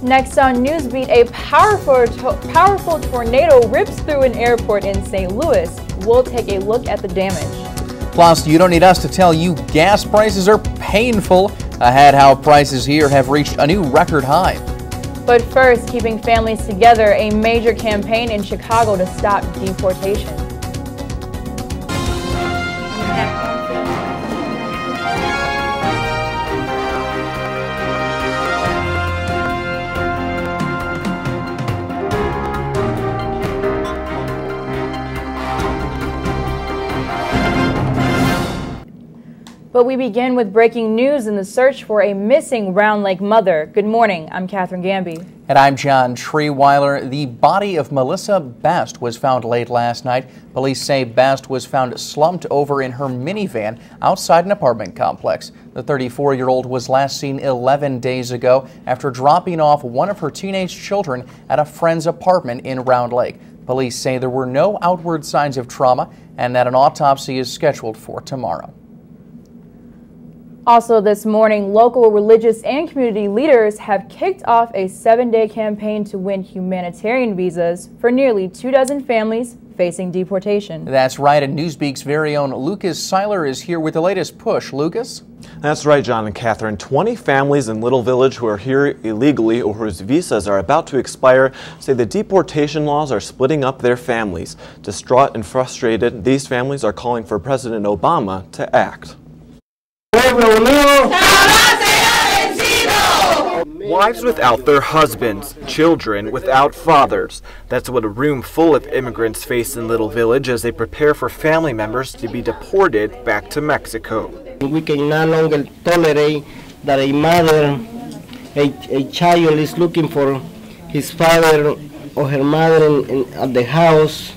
Next on Newsbeat, a powerful tornado rips through an airport in St. Louis. We'll take a look at the damage. Plus, you don't need us to tell you gas prices are painful. Ahead, how prices here have reached a new record high. But first, keeping families together, a major campaign in Chicago to stop deportation. But we begin with breaking news in the search for a missing Round Lake mother. Good morning, I'm Catherine Gamby. And I'm John Treeweiler. The body of Melissa Best was found late last night. Police say Best was found slumped over in her minivan outside an apartment complex. The 34-year-old was last seen 11 days ago after dropping off one of her teenage children at a friend's apartment in Round Lake. Police say there were no outward signs of trauma and that an autopsy is scheduled for tomorrow. Also this morning, local religious and community leaders have kicked off a 7-day campaign to win humanitarian visas for nearly 24 families facing deportation. That's right, and Newsbeat's very own Lucas Seiler is here with the latest push. Lucas? That's right, John and Catherine. 20 families in Little Village who are here illegally or whose visas are about to expire say the deportation laws are splitting up their families. Distraught and frustrated, these families are calling for President Obama to act. Wives without their husbands, children without fathers. That's what a room full of immigrants face in Little Village as they prepare for family members to be deported back to Mexico. We can no longer tolerate that a mother, a child is looking for his father or her mother at the house,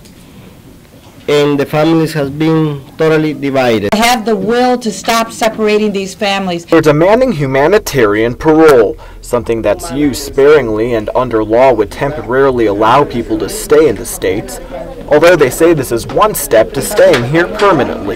and the families has been totally divided. I have the will to stop separating these families. They're demanding humanitarian parole, something that's used sparingly and under law would temporarily allow people to stay in the States, although they say this is one step to staying here permanently.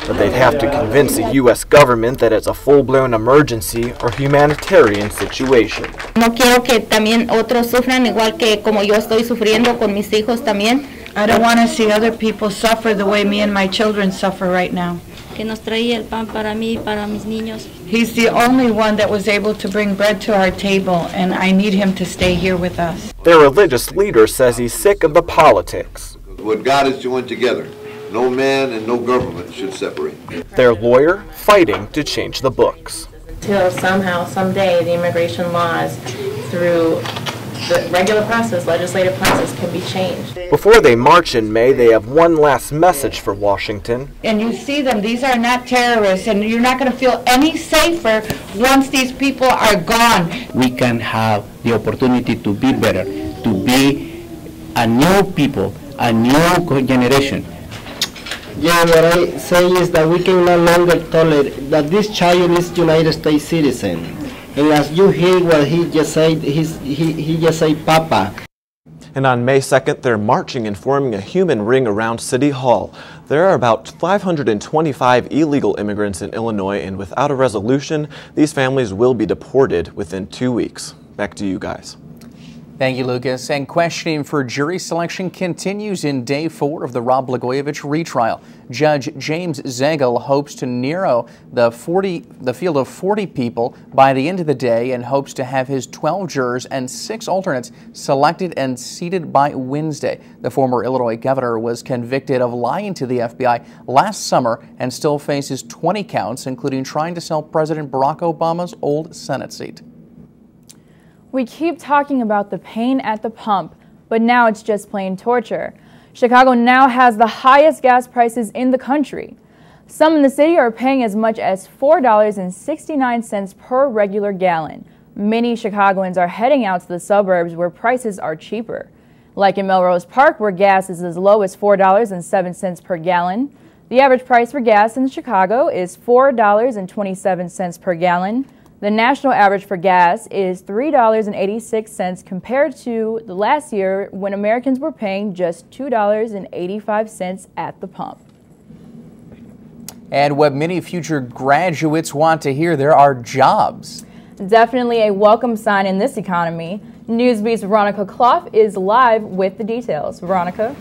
But they'd have to convince the U.S. government that it's a full-blown emergency or humanitarian situation. No quiero que también otros sufran igual que como yo estoy sufriendo con mis hijos también. I don't want to see other people suffer the way me and my children suffer right now. Que nos traía el pan para mí y para mis niños. He's the only one that was able to bring bread to our table, and I need him to stay here with us. Their religious leader says he's sick of the politics. What God has joined together, no man and no government should separate. Their lawyer fighting to change the books. Till somehow, someday, the immigration laws through the regular process, legislative process, can be changed. Before they march in May, they have one last message for Washington. And you see them, these are not terrorists, and you're not going to feel any safer once these people are gone. We can have the opportunity to be better, to be a new people, a new generation. Yeah, what I say is that we can no longer tolerate that this child is United States citizen. And as you hear what he just said, he just said, Papa. And on May 2nd, they're marching and forming a human ring around City Hall. There are about 525 illegal immigrants in Illinois, and without a resolution, these families will be deported within 2 weeks. Back to you guys. Thank you, Lucas. And questioning for jury selection continues in day 4 of the Rod Blagojevich retrial. Judge James Zegel hopes to narrow the field of 40 people by the end of the day and hopes to have his 12 jurors and 6 alternates selected and seated by Wednesday. The former Illinois governor was convicted of lying to the FBI last summer and still faces 20 counts, including trying to sell President Barack Obama's old Senate seat. We keep talking about the pain at the pump, but now it's just plain torture. Chicago now has the highest gas prices in the country. Some in the city are paying as much as $4.69 per regular gallon. Many Chicagoans are heading out to the suburbs where prices are cheaper. Like in Melrose Park, where gas is as low as $4.07 per gallon. The average price for gas in Chicago is $4.27 per gallon. The national average for gas is $3.86 compared to the last year when Americans were paying just $2.85 at the pump. And what many future graduates want to hear, there are jobs. Definitely a welcome sign in this economy. Newsbeat's Veronica Clough is live with the details. Veronica?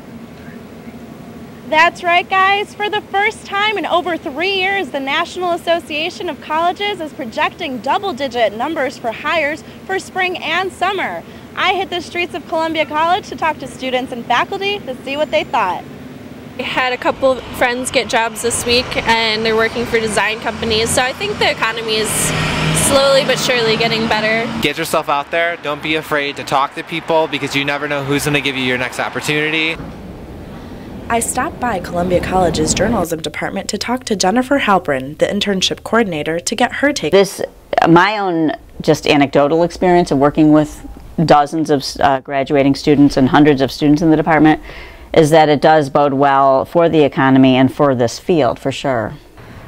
That's right, guys. For the first time in over 3 years, the National Association of Colleges is projecting double-digit numbers for hires for spring and summer. I hit the streets of Columbia College to talk to students and faculty to see what they thought. I had a couple friends get jobs this week, and they're working for design companies, so I think the economy is slowly but surely getting better. Get yourself out there. Don't be afraid to talk to people, because you never know who's going to give you your next opportunity. I stopped by Columbia College's journalism department to talk to Jennifer Halprin, the internship coordinator, to get her take. My own just anecdotal experience of working with dozens of graduating students and hundreds of students in the department is that it does bode well for the economy and for this field, for sure.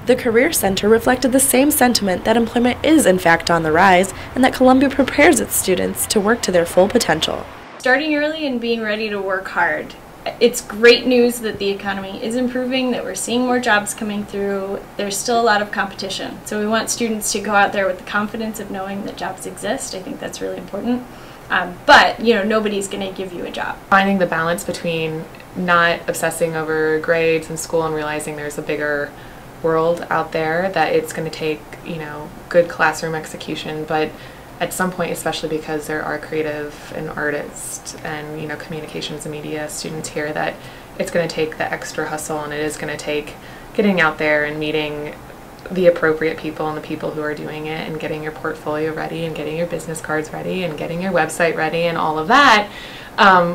The Career Center reflected the same sentiment that employment is in fact on the rise and that Columbia prepares its students to work to their full potential. Starting early and being ready to work hard. It's great news that the economy is improving, that we're seeing more jobs coming through. There's still a lot of competition. So we want students to go out there with the confidence of knowing that jobs exist. I think that's really important. But, you know, nobody's going to give you a job. Finding the balance between not obsessing over grades in school and realizing there's a bigger world out there, that it's going to take, you know, good classroom execution, but at some point, especially because there are creative and artists and, you know, communications and media students here, that it's going to take the extra hustle, and it is going to take getting out there and meeting the appropriate people and the people who are doing it, and getting your portfolio ready, and getting your business cards ready, and getting your website ready, and all of that,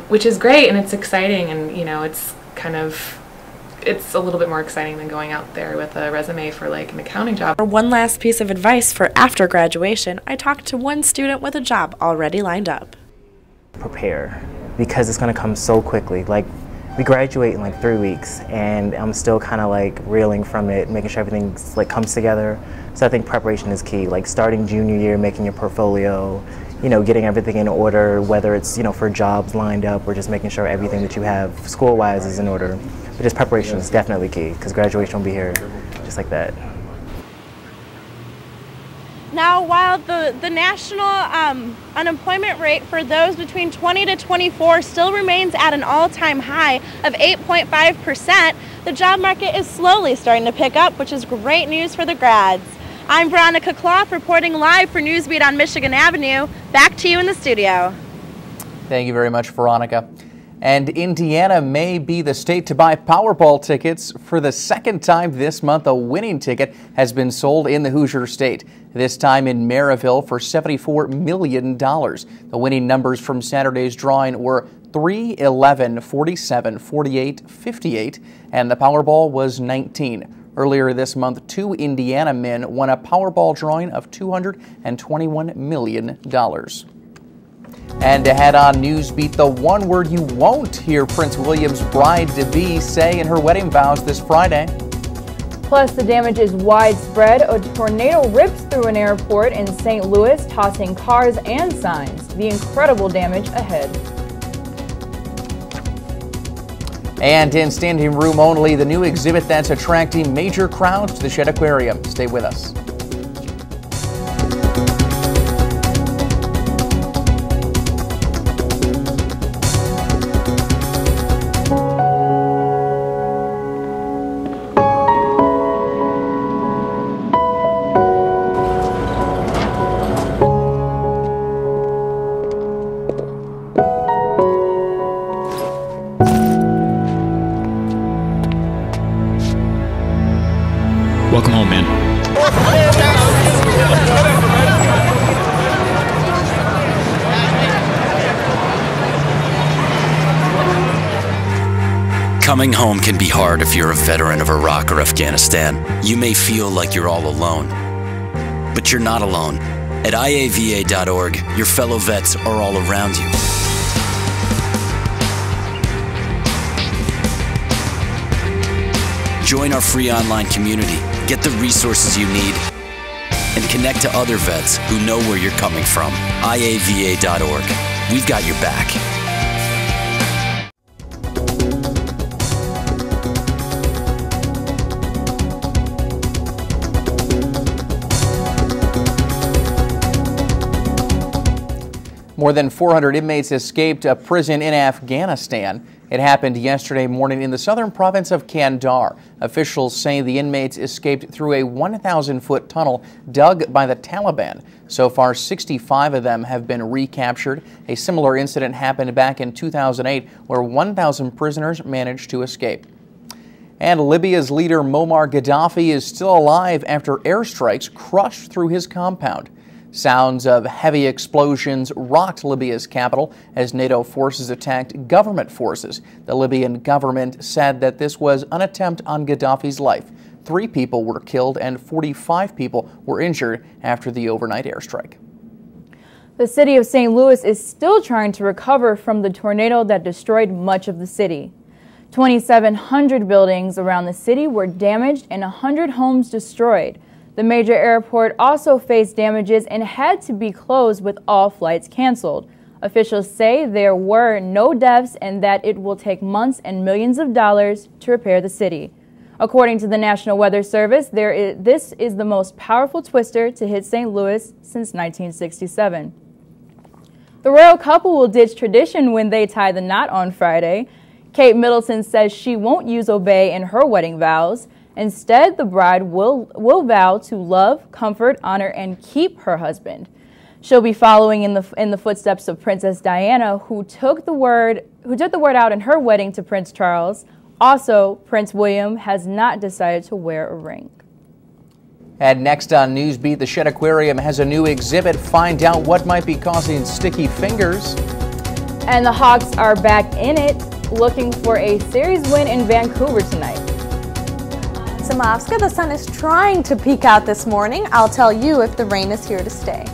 which is great, and it's exciting, and, you know, it's a little bit more exciting than going out there with a resume for like an accounting job. For one last piece of advice for after graduation, I talked to one student with a job already lined up. Prepare, because it's going to come so quickly. Like, we graduate in like 3 weeks, and I'm still kind of like reeling from it, making sure everything like comes together. So I think preparation is key. Like starting junior year, making your portfolio, you know, getting everything in order, whether it's, you know, for jobs lined up or just making sure everything that you have school-wise is in order. But just preparation is definitely key, because graduation will be here just like that. Now, while the national unemployment rate for those between 20 to 24 still remains at an all-time high of 8.5%, the job market is slowly starting to pick up, which is great news for the grads. I'm Veronica Clough, reporting live for Newsbeat on Michigan Avenue. Back to you in the studio. Thank you very much, Veronica. And Indiana may be the state to buy Powerball tickets. For the second time this month, a winning ticket has been sold in the Hoosier State, this time in Maryville for $74 million. The winning numbers from Saturday's drawing were 3, 11, 47, 48, 58, and the Powerball was 19. Earlier this month, 2 Indiana men won a Powerball drawing of $221 million. And ahead on Newsbeat, the one word you won't hear Prince William's bride-to-be say in her wedding vows this Friday. Plus, the damage is widespread. A tornado rips through an airport in St. Louis, tossing cars and signs. The incredible damage ahead. And in standing room only, the new exhibit that's attracting major crowds to the Shedd Aquarium. Stay with us. Welcome home, man. Coming home can be hard if you're a veteran of Iraq or Afghanistan. You may feel like you're all alone, but you're not alone. At IAVA.org, your fellow vets are all around you. Join our free online community, get the resources you need, and connect to other vets who know where you're coming from. IAVA.org. We've got your back. More than 400 inmates escaped a prison in Afghanistan. It happened yesterday morning in the southern province of Kandahar. Officials say the inmates escaped through a 1,000-foot tunnel dug by the Taliban. So far, 65 of them have been recaptured. A similar incident happened back in 2008, where 1,000 prisoners managed to escape. And Libya's leader Muammar Gaddafi is still alive after airstrikes crushed through his compound. Sounds of heavy explosions rocked Libya's capital as NATO forces attacked government forces. The Libyan government said that this was an attempt on Gaddafi's life. 3 people were killed and 45 people were injured after the overnight airstrike. The city of St. Louis is still trying to recover from the tornado that destroyed much of the city. 2,700 buildings around the city were damaged and 100 homes destroyed. The major airport also faced damages and had to be closed with all flights canceled. Officials say there were no deaths and that it will take months and millions of dollars to repair the city. According to the National Weather Service, this is the most powerful twister to hit St. Louis since 1967. The royal couple will ditch tradition when they tie the knot on Friday. Kate Middleton says she won't use obey in her wedding vows. Instead, the bride will vow to love, comfort, honor, and keep her husband. She'll be following in the footsteps of Princess Diana, who took the word out in her wedding to Prince Charles. Also, Prince William has not decided to wear a ring. And next on Newsbeat, the Shedd Aquarium has a new exhibit. Find out what might be causing sticky fingers. And the Hawks are back in it, looking for a series win in Vancouver tonight. Samavska, the sun is trying to peek out this morning. I'll tell you if the rain is here to stay.